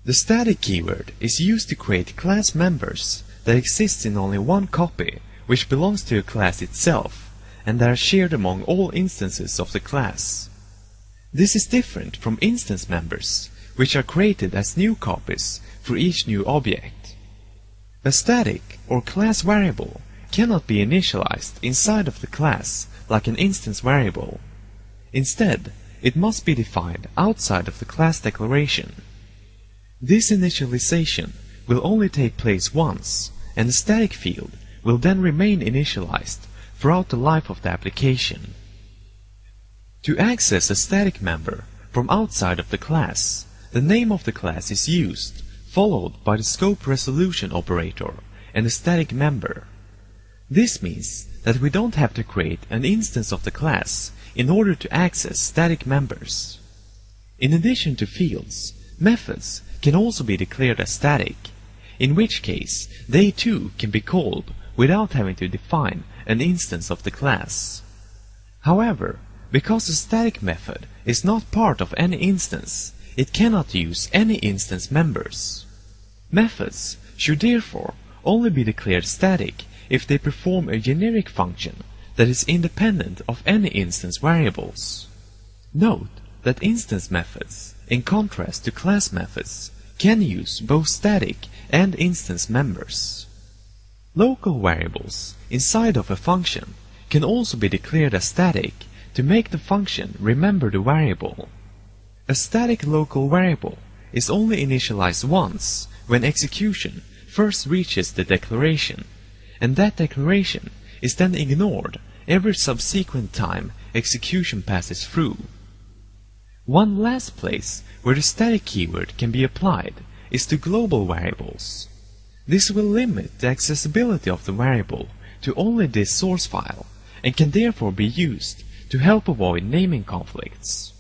The static keyword is used to create class members that exist in only one copy, which belongs to a class itself, and that are shared among all instances of the class. This is different from instance members, which are created as new copies for each new object. A static or class variable cannot be initialized inside of the class like an instance variable. Instead, it must be defined outside of the class declaration. This initialization will only take place once, and the static field will then remain initialized throughout the life of the application. To access a static member from outside of the class, the name of the class is used, followed by the scope resolution operator and the static member. This means that we don't have to create an instance of the class in order to access static members. In addition to fields, methods can also be declared as static, in which case they too can be called without having to define an instance of the class. However, because the static method is not part of any instance, it cannot use any instance members. Methods should therefore only be declared static if they perform a generic function that is independent of any instance variables. Note that instance methods, in contrast to class methods, can use both static and instance members. Local variables inside of a function can also be declared as static to make the function remember the variable. A static local variable is only initialized once when execution first reaches the declaration, and that declaration is then ignored every subsequent time execution passes through. One last place where the static keyword can be applied is to global variables. This will limit the accessibility of the variable to only this source file, and can therefore be used to help avoid naming conflicts.